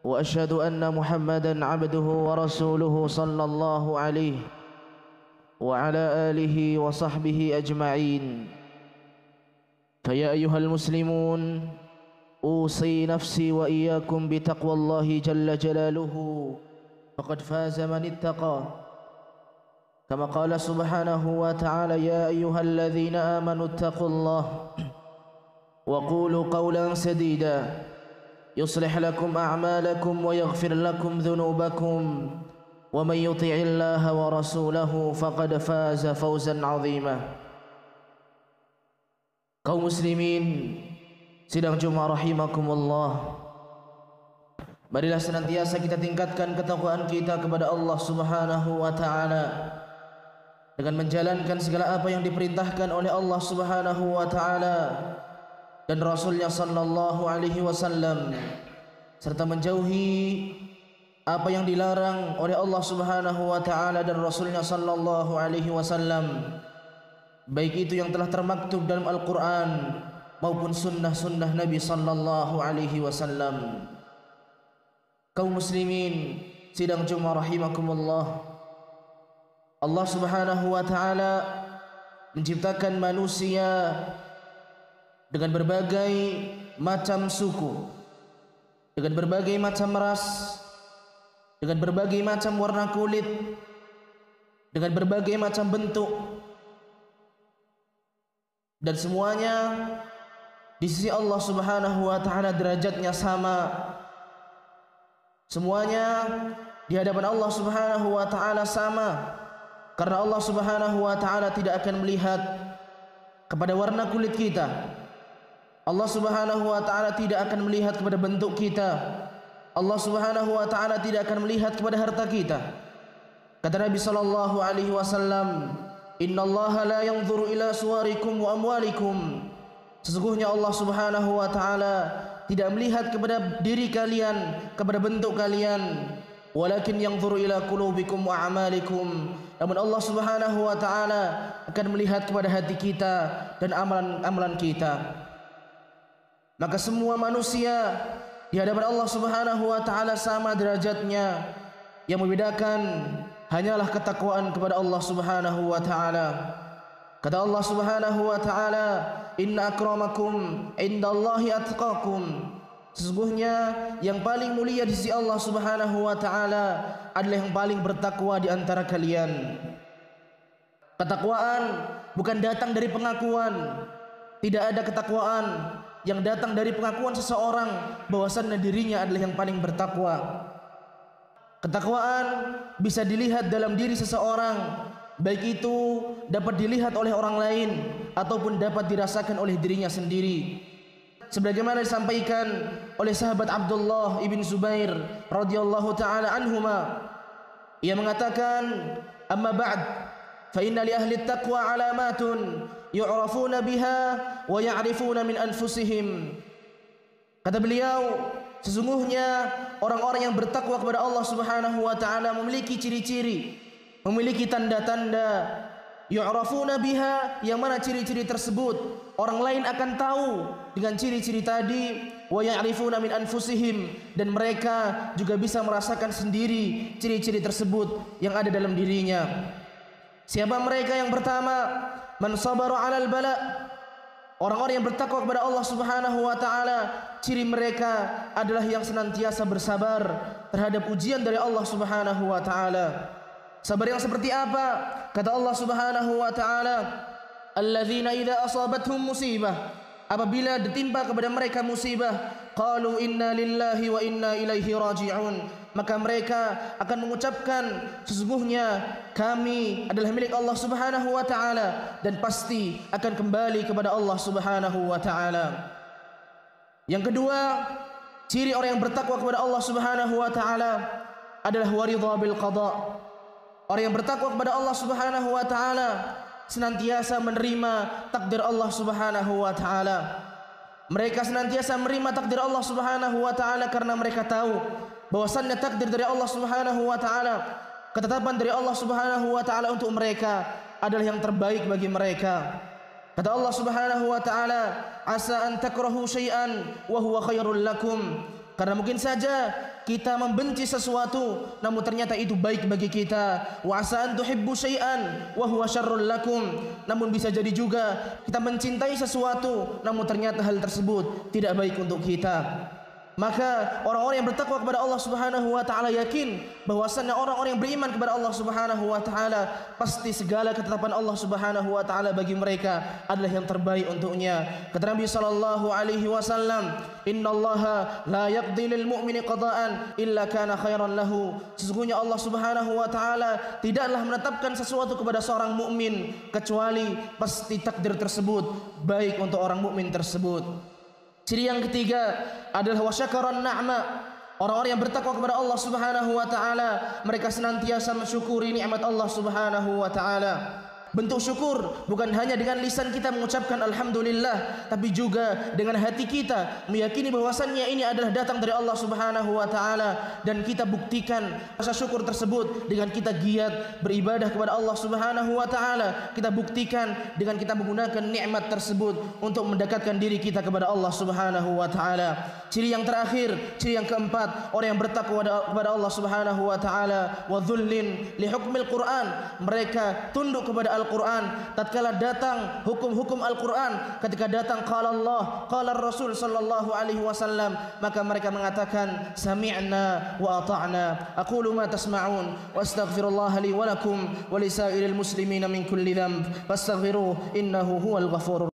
وأشهد أن محمدا عبده ورسوله صلى الله عليه وعلى آله وصحبه أجمعين. فيا أيها المسلمون، أوصي نفسي وإياكم بتقوى الله جل جلاله، فقد فاز من اتقى. كما قال سبحانه وتعالى: يا أيها الذين آمنوا اتقوا الله وقولوا قولا سديدا يصلح لكم أعمالكم ويغفر لكم ذنوبكم ومن يطع الله ورسوله فقد فاز فوزا عظيما. Kaum muslimin sidang Jumat rahimakumullah, marilah senantiasa kita tingkatkan ketakwaan kita kepada Allah Subhanahu wa taala dengan menjalankan segala apa yang diperintahkan oleh Allah Subhanahu wa taala dan Rasulnya sallallahu alaihi wasallam, serta menjauhi apa yang dilarang oleh Allah Subhanahu wa taala dan Rasulnya sallallahu alaihi wasallam, baik itu yang telah termaktub dalam Al-Qur'an maupun sunnah-sunnah Nabi sallallahu alaihi wasallam. Kaum muslimin sidang Jumat rahimakumullah, Allah Subhanahu wa taala menciptakan manusia dengan berbagai macam suku, dengan berbagai macam ras, dengan berbagai macam warna kulit, dengan berbagai macam bentuk, dan semuanya di sisi Allah Subhanahu wa taala derajatnya sama. Semuanya di hadapan Allah Subhanahu wa taala sama, karena Allah Subhanahu wa taala tidak akan melihat kepada warna kulit kita. Allah Subhanahu wa taala tidak akan melihat kepada bentuk kita. Allah Subhanahu wa taala tidak akan melihat kepada harta kita. Kata Nabi sallallahu alaihi wasallam, "Innallaha la yanzuru ila suwarikum wa amwalikum." Sesungguhnya Allah Subhanahu wa taala tidak melihat kepada diri kalian, kepada bentuk kalian, walakin yanzuru ila qulubikum wa a'malikum. Namun Allah Subhanahu wa taala akan melihat kepada hati kita dan amalan-amalan kita. Maka semua manusia di hadapan Allah Subhanahu wa taala sama derajatnya. Yang membedakan hanyalah ketakwaan kepada Allah Subhanahu wa taala. Kata Allah Subhanahu wa taala, "Inna akramakum indallahi atqakum." Sesungguhnya yang paling mulia di sisi Allah Subhanahu wa taala adalah yang paling bertakwa di antara kalian. Ketakwaan bukan datang dari pengakuan. Tidak ada ketakwaan yang datang dari pengakuan seseorang bahwasannya dirinya adalah yang paling bertakwa. Ketakwaan bisa dilihat dalam diri seseorang, baik itu dapat dilihat oleh orang lain ataupun dapat dirasakan oleh dirinya sendiri. Sebagaimana disampaikan oleh sahabat Abdullah ibn Zubair radhiyallahu taala anhuma, ia mengatakan, "Amma ba'd, fa inna li ahli at-taqwa alamatun yu'rafuna biha wa ya'rifuna min anfusihim." Kata beliau, sesungguhnya orang-orang yang bertakwa kepada Allah Subhanahu wa taala memiliki ciri-ciri, memiliki tanda-tanda, yu'rafuna biha, yang mana ciri-ciri tersebut orang lain akan tahu dengan ciri-ciri tadi, wa ya'rifuna min anfusihim, dan mereka juga bisa merasakan sendiri ciri-ciri tersebut yang ada dalam dirinya. Siapa mereka? Yang pertama, man sabara 'alal bala. Orang-orang yang bertakwa kepada Allah Subhanahu wa taala, ciri mereka adalah yang senantiasa bersabar terhadap ujian dari Allah Subhanahu wa taala. Sabar yang seperti apa? Kata Allah Subhanahu wa taala, "Alladzina idza asabathum musibah." Apabila ditimpa kepada mereka musibah, qalu inna lillahi wa inna ilaihi raji'un. Maka mereka akan mengucapkan, sesungguhnya kami adalah milik Allah Subhanahu wa taala dan pasti akan kembali kepada Allah Subhanahu wa taala. Yang kedua, ciri orang yang bertakwa kepada Allah Subhanahu wa taala adalah waridha bil qada. Orang yang bertakwa kepada Allah Subhanahu wa taala senantiasa menerima takdir Allah Subhanahu wa taala. Mereka senantiasa menerima takdir Allah Subhanahu wa taala karena mereka tahu bahwasannya takdir dari Allah Subhanahu wa taala, ketetapan dari Allah Subhanahu wa taala untuk mereka adalah yang terbaik bagi mereka. Kata Allah Subhanahu wa taala, "Asa an takrahu syai'an wa huwa khairul lakum." Karena mungkin saja kita membenci sesuatu namun ternyata itu baik bagi kita. Wa asa an tuhibbu syai'an wa huwa syarrul lakum. Namun bisa jadi juga kita mencintai sesuatu namun ternyata hal tersebut tidak baik untuk kita. Maka orang-orang yang bertakwa kepada Allah Subhanahu wa taala yakin bahwasanya orang-orang yang beriman kepada Allah Subhanahu wa taala pasti segala ketetapan Allah Subhanahu wa taala bagi mereka adalah yang terbaik untuknya. Kata Nabi sallallahu alaihi wasallam, "Innallaha la yaqdi lil mu'mini qada'an illa kana khairan lahu." Sesungguhnya Allah Subhanahu wa taala tidaklah menetapkan sesuatu kepada seorang mukmin kecuali pasti takdir tersebut baik untuk orang mukmin tersebut. Ciri yang ketiga adalah wasyakaran na'ma. Orang-orang yang bertakwa kepada Allah Subhanahu wa taala, mereka senantiasa mensyukuri nikmat Allah Subhanahu wa taala. Bentuk syukur bukan hanya dengan lisan kita mengucapkan alhamdulillah, tapi juga dengan hati kita meyakini bahwasannya ini adalah datang dari Allah Subhanahu wa taala, dan kita buktikan rasa syukur tersebut dengan kita giat beribadah kepada Allah Subhanahu wa taala. Kita buktikan dengan kita menggunakan nikmat tersebut untuk mendekatkan diri kita kepada Allah Subhanahu wa taala. Ciri yang terakhir, ciri yang keempat, orang yang bertakwa kepada Allah Subhanahu wa taala wa dhullin li hukmil Quran. Mereka tunduk kepada Al-Quran tatkala datang hukum-hukum Al-Quran. Ketika datang qala Allah, qala Rasul sallallahu alaihi wasallam, maka mereka mengatakan sami'na wa ata'na. Aqulu ma tasma'un wa astaghfirullah li wa lakum wa lisairil muslimina min kulli dhanb fastaghfiruhu innahu huwal ghafurur